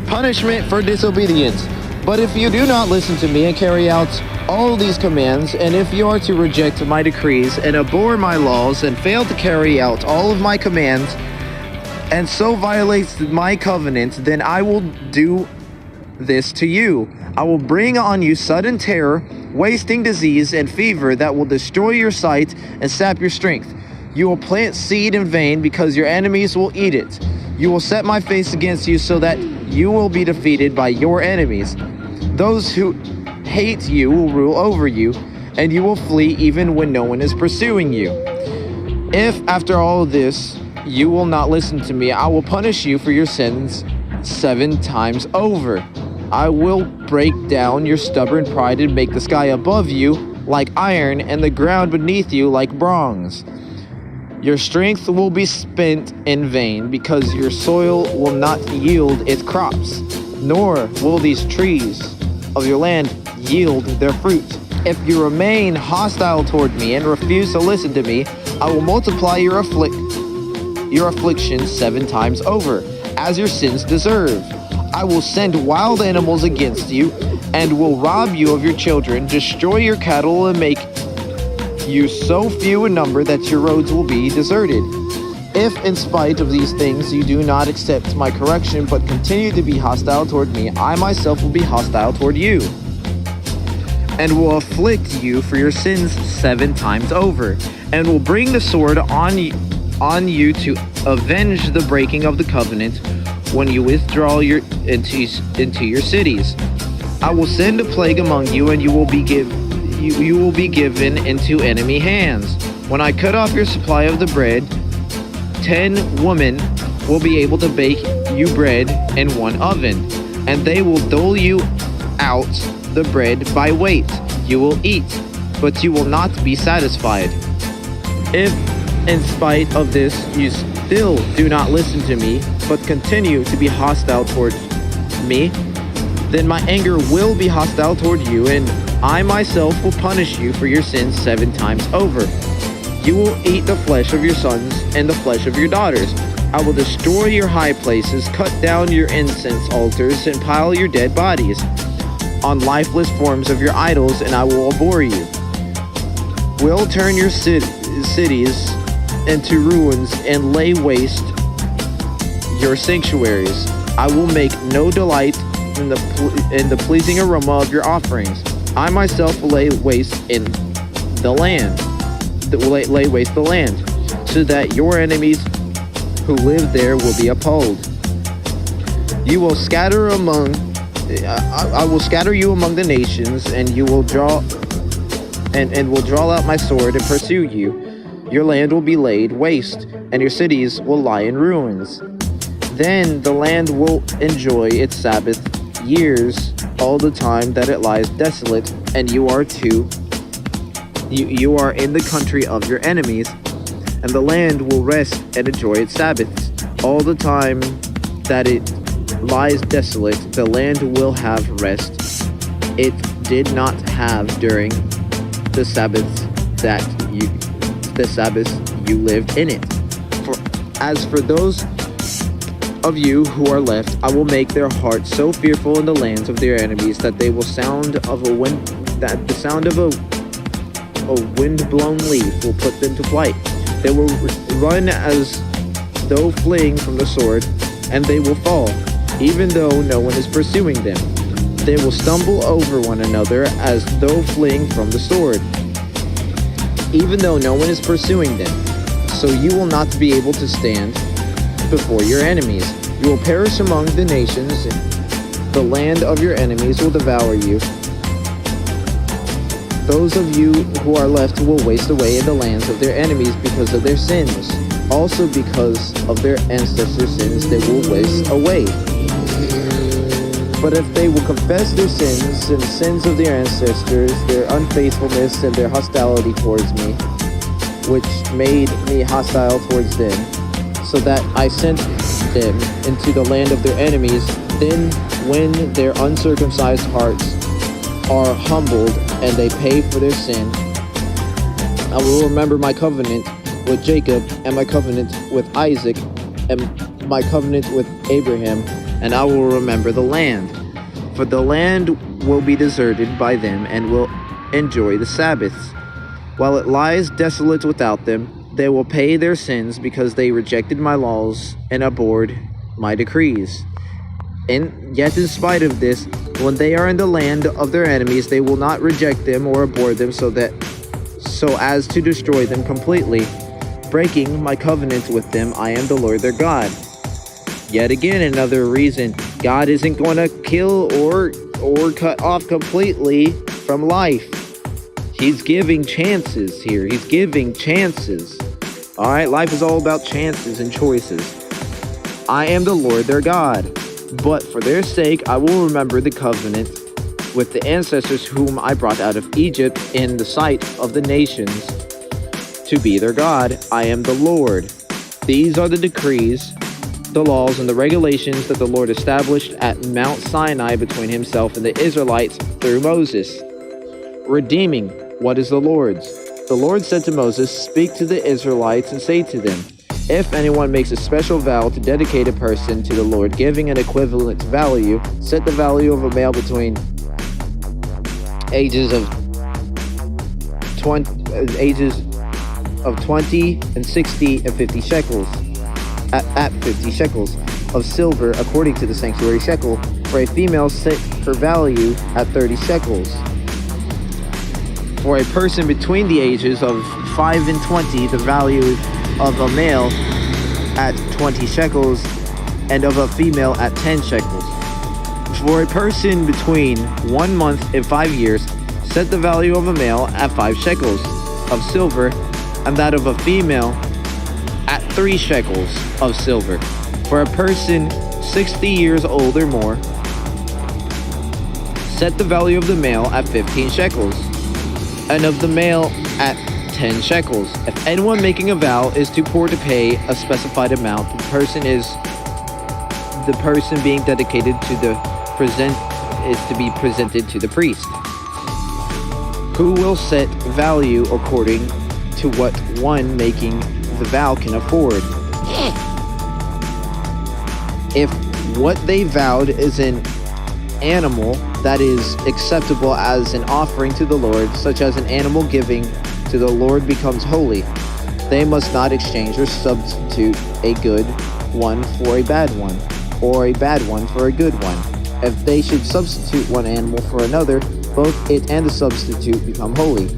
punishment for disobedience. But if you do not listen to me and carry out all these commands, and if you are to reject my decrees and abhor my laws and fail to carry out all of my commands, and so violates my covenant, then I will do this to you. I will bring on you sudden terror, wasting disease, and fever that will destroy your sight and sap your strength. You will plant seed in vain because your enemies will eat it. You will set my face against you so that you will be defeated by your enemies. Those who hate you will rule over you, and you will flee even when no one is pursuing you. If, after all of this, you will not listen to me, I will punish you for your sins 7 times over. I will break down your stubborn pride and make the sky above you like iron and the ground beneath you like bronze. Your strength will be spent in vain because your soil will not yield its crops, nor will these trees of your land yield their fruit. If you remain hostile toward me and refuse to listen to me, I will multiply your affliction 7 times over, as your sins deserve. I will send wild animals against you, and will rob you of your children, destroy your cattle, and make you so few in number that your roads will be deserted. If, in spite of these things, you do not accept my correction, but continue to be hostile toward me, I myself will be hostile toward you, and will afflict you for your sins 7 times over, and will bring the sword on you to avenge the breaking of the covenant when you withdraw into your cities. I will send a plague among you, and you will be given into enemy hands. When I cut off your supply of the bread, 10 women will be able to bake you bread in one oven, and they will dole you out the bread by weight. You will eat, but you will not be satisfied. If, in spite of this, you still do not listen to me, but continue to be hostile towards me, then my anger will be hostile toward you, and I myself will punish you for your sins 7 times over. You will eat the flesh of your sons and the flesh of your daughters. I will destroy your high places, cut down your incense altars, and pile your dead bodies on lifeless forms of your idols, and I will abhor you. Will turn your cities into ruins and lay waste your sanctuaries. I will make no delight in the pleasing aroma of your offerings. I myself will lay waste the land, so that your enemies who live there will be appalled. You will scatter I will scatter you among the nations, and you will draw out my sword and pursue you. Your land will be laid waste, and your cities will lie in ruins. Then the land will enjoy its Sabbath years all the time that it lies desolate, and you are in the country of your enemies, and the land will rest and enjoy its Sabbaths. All the time that it lies desolate, the land will have rest it did not have during the Sabbaths you lived in it. As for those of you who are left, I will make their hearts so fearful in the lands of their enemies that they will the sound of a wind-blown leaf will put them to flight. They will run as though fleeing from the sword, and they will fall, even though no one is pursuing them. They will stumble over one another as though fleeing from the sword, even though no one is pursuing them. So you will not be able to stand before your enemies. You will perish among the nations. The land of your enemies will devour you. Those of you who are left will waste away in the lands of their enemies because of their sins. Also because of their ancestors' sins, they will waste away. But if they will confess their sins and the sins of their ancestors, their unfaithfulness and their hostility towards me, which made me hostile towards them, so that I sent them into the land of their enemies, then when their uncircumcised hearts are humbled and they pay for their sin, I will remember my covenant with Jacob and my covenant with Isaac and my covenant with Abraham, and I will remember the land. For the land will be deserted by them and will enjoy the Sabbaths. While it lies desolate without them, they will pay their sins because they rejected my laws and abhorred my decrees. And yet in spite of this, when they are in the land of their enemies, they will not reject them or abhor them so as to destroy them completely. Breaking my covenant with them, I am the Lord their God. Yet again, another reason God isn't going to kill or cut off completely from life. He's giving chances here. He's giving chances. All right, life is all about chances and choices. I am the Lord their God. But for their sake, I will remember the covenant with the ancestors whom I brought out of Egypt in the sight of the nations to be their God. I am the Lord. These are the decrees, the laws, and the regulations that the Lord established at Mount Sinai between himself and the Israelites through Moses. Redeeming what is the Lord's. The Lord said to Moses, "Speak to the Israelites and say to them, if anyone makes a special vow to dedicate a person to the Lord, giving an equivalent value, set the value of a male between ages of 20 and 60 and 50 shekels, at 50 shekels of silver according to the sanctuary shekel. For a female, set her value at 30 shekels. For a person between the ages of 5 and 20, the value of a male at 20 shekels and of a female at 10 shekels. For a person between 1 month and 5 years, set the value of a male at 5 shekels of silver and that of a female at 3 shekels of silver. For a person 60 years old or more, set the value of the male at 15 shekels and of the male at 10 shekels. If anyone making a vow is too poor to pay a specified amount, the person being dedicated to is to be presented to the priest, who will set value according to what one making the vow can afford. If what they vowed is an animal that is acceptable as an offering to the Lord, such as an animal giving to the Lord becomes holy, they must not exchange or substitute a good one for a bad one, or a bad one for a good one. If they should substitute one animal for another, both it and the substitute become holy.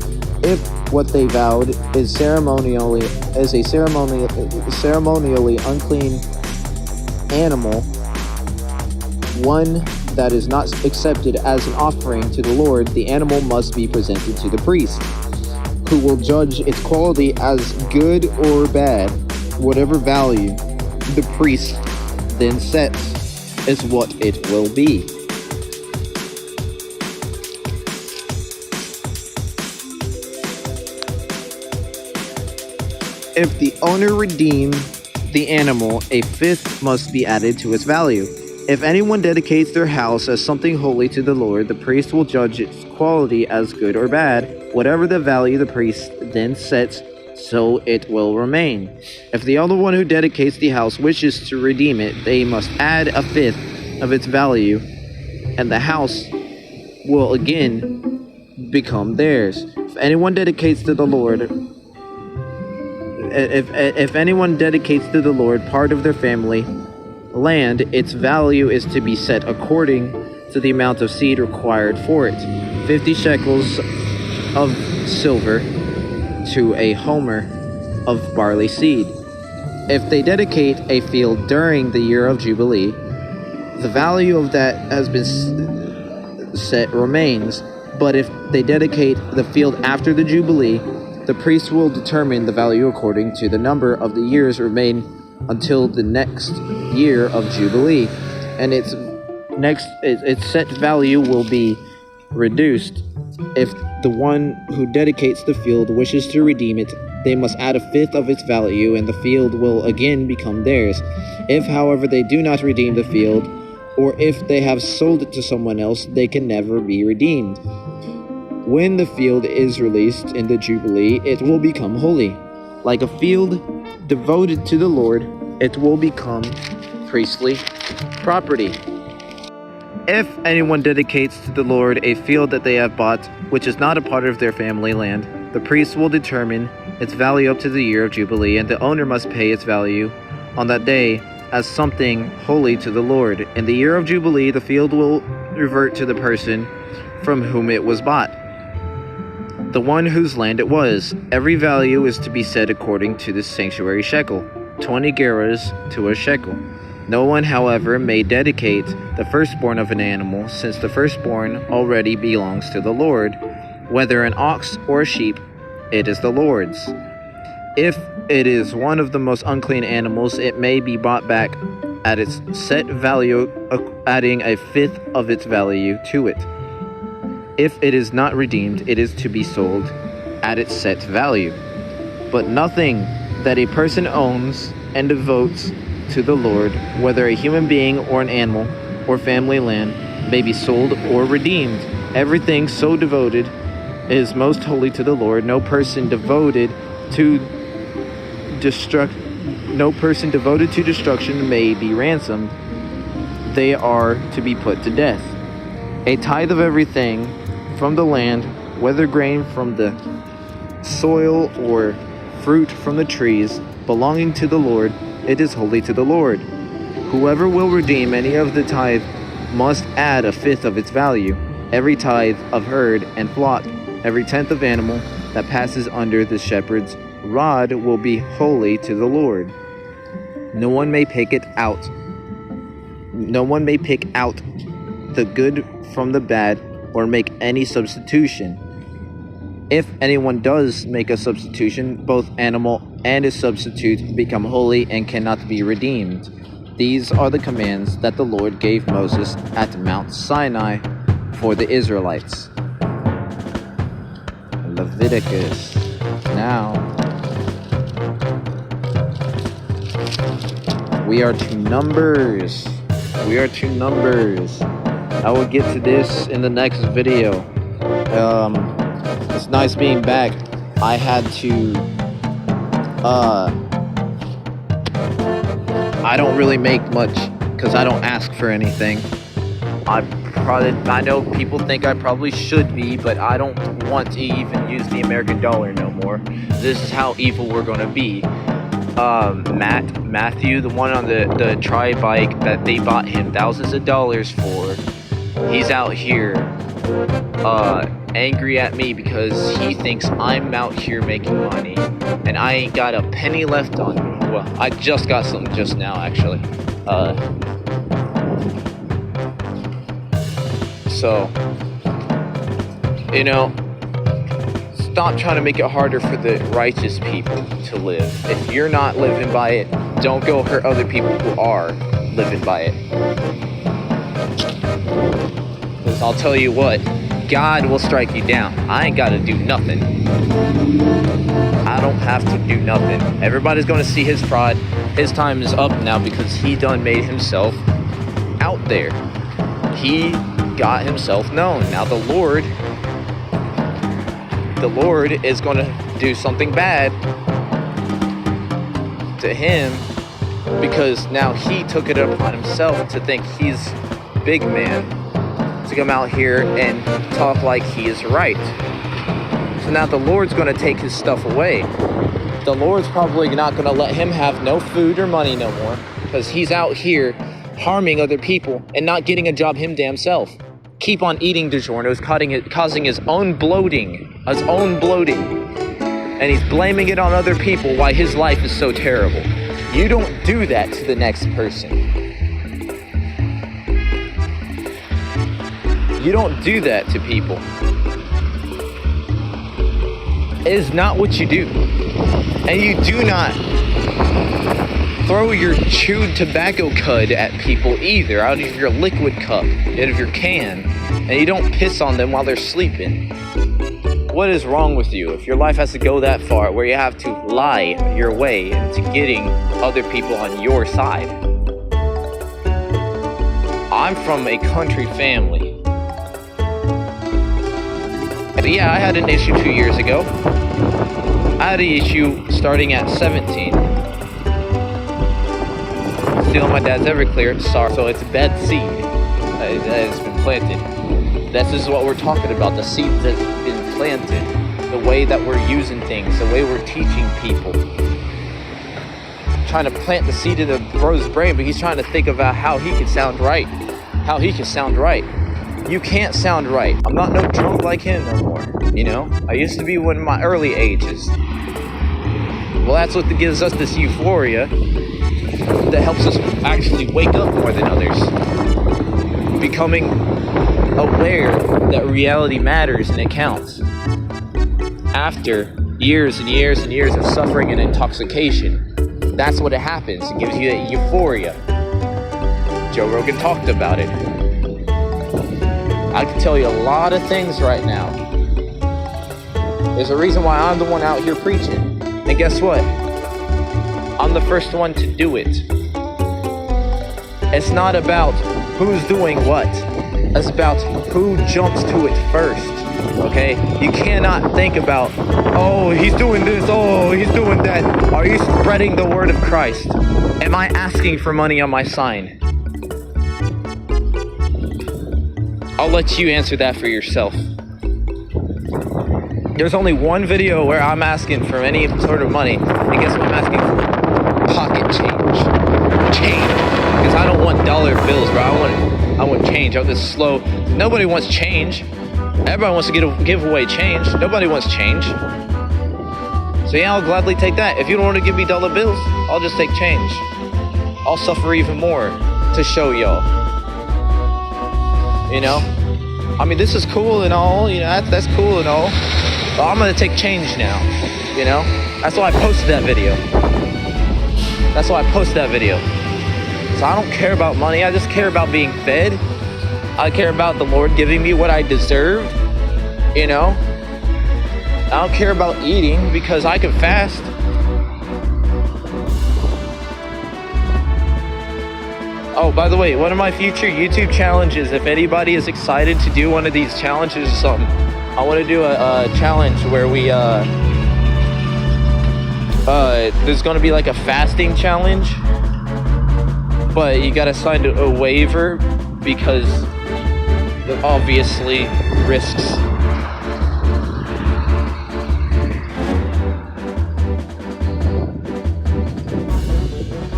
If what they vowed is ceremonially unclean animal, one that is not accepted as an offering to the Lord, the animal must be presented to the priest, who will judge its quality as good or bad. Whatever value the priest then sets is what it will be. If the owner redeemed the animal, a fifth must be added to its value. If anyone dedicates their house as something holy to the Lord, the priest will judge its quality as good or bad. Whatever the value the priest then sets, so it will remain. If the other one who dedicates the house wishes to redeem it, they must add a fifth of its value, and the house will again become theirs. If anyone dedicates to the Lord, if anyone dedicates to the Lord part of their family land, its value is to be set according to the amount of seed required for it. 50 shekels of silver to a homer of barley seed. If they dedicate a field during the year of Jubilee, the value of that has been set remains. But if they dedicate the field after the Jubilee, the priest will determine the value according to the number of the years remain until the next year of Jubilee, and its set value will be reduced. If the one who dedicates the field wishes to redeem it, they must add a fifth of its value, and the field will again become theirs. If, however, they do not redeem the field, or if they have sold it to someone else, they can never be redeemed. When the field is released in the Jubilee, it will become holy. Like a field devoted to the Lord, it will become priestly property. If anyone dedicates to the Lord a field that they have bought, which is not a part of their family land, the priest will determine its value up to the year of Jubilee, and the owner must pay its value on that day as something holy to the Lord. In the year of Jubilee, the field will revert to the person from whom it was bought, the one whose land it was. Every value is to be set according to the sanctuary shekel, 20 gerahs to a shekel. No one, however, may dedicate the firstborn of an animal, since the firstborn already belongs to the Lord. Whether an ox or a sheep, it is the Lord's. If it is one of the most unclean animals, it may be bought back at its set value, adding a fifth of its value to it. If it is not redeemed, it is to be sold at its set value. But nothing that a person owns and devotes to the Lord, whether a human being or an animal or family land, may be sold or redeemed. Everything so devoted is most holy to the Lord. No person devoted to destruction may be ransomed. They are to be put to death. A tithe of everything from the land, whether grain from the soil or fruit from the trees, belonging to the Lord, it is holy to the Lord. Whoever will redeem any of the tithe must add a fifth of its value. Every tithe of herd and flock, every tenth of animal that passes under the shepherd's rod will be holy to the Lord. No one may pick out the good from the bad or make any substitution. If anyone does make a substitution, both animal and its substitute become holy and cannot be redeemed. These are the commands that the Lord gave Moses at Mount Sinai for the Israelites. Leviticus. Now, we are to Numbers. I will get to this in the next video. It's nice being back. I had to I don't really make much because I don't ask for anything. I know people think I probably should be, but I don't want to even use the American dollar no more. This is how evil we're gonna be. Matthew, the one on the tri-bike that they bought him thousands of dollars for, he's out here angry at me because he thinks I'm out here making money and I ain't got a penny left on me. Well, I just got something just now, actually. So, you know, stop trying to make it harder for the righteous people to live. If you're not living by it, don't go hurt other people who are living by it. Because I'll tell you what, God will strike you down. I ain't got to do nothing. I don't have to do nothing. Everybody's going to see his fraud. His time is up now because he done made himself out there. He got himself known. Now the Lord is going to do something bad to him because now he took it upon himself to think he's big man, to come out here and talk like he is right. So now the Lord's going to take his stuff away. The Lord's probably not going to let him have no food or money no more because he's out here harming other people and not getting a job him damn self. Keep on eating DiGiorno's, causing his own bloating. And he's blaming it on other people why his life is so terrible. You don't do that to the next person. You don't do that to people. It is not what you do. And you do not throw your chewed tobacco cud at people either, out of your liquid cup, out of your can. And you don't piss on them while they're sleeping. What is wrong with you if your life has to go that far where you have to lie your way into getting other people on your side? I'm from a country family. Yeah, I had an issue 2 years ago. I had an issue starting at 17. stealing my dad's Everclear. Sorry. So it's a bad seed that has been planted. This is what we're talking about. The seed that's been planted. The way that we're using things. The way we're teaching people. Trying to plant the seed in the bro's brain, but he's trying to think about how he can sound right. How he can sound right. You can't sound right. I'm not no drunk like him no more. You know? I used to be one in my early ages. Well, that's what gives us this euphoria that helps us actually wake up more than others. Becoming aware that reality matters and it counts. After years and years and years of suffering and intoxication, that's what it happens. It gives you that euphoria. Joe Rogan talked about it. I can tell you a lot of things right now. There's a reason why I'm the one out here preaching. And guess what? I'm the first one to do it. It's not about who's doing what. It's about who jumps to it first. Okay? You cannot think about, oh, he's doing this, oh, he's doing that. Are you spreading the word of Christ? Am I asking for money on my sign? I'll let you answer that for yourself. There's only one video where I'm asking for any sort of money, and guess what I'm asking for? Pocket change. Change. Because I don't want dollar bills, bro. I want change. I want this slow. Nobody wants change. Everybody wants to give away change. Nobody wants change. So yeah, I'll gladly take that. If you don't want to give me dollar bills, I'll just take change. I'll suffer even more to show y'all. You know? I mean, this is cool and all. You know, that's cool and all. But I'm gonna take change now, you know? That's why I posted that video. That's why I posted that video. So I don't care about money, I just care about being fed. I care about the Lord giving me what I deserved, you know? I don't care about eating because I can fast. Oh, by the way, one of my future YouTube challenges, if anybody is excited to do one of these challenges or something, I want to do a challenge where we, there's going to be like a fasting challenge, but you got to sign a waiver because it obviously risks.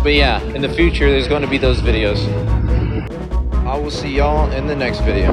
But yeah, in the future, there's going to be those videos. I will see y'all in the next video.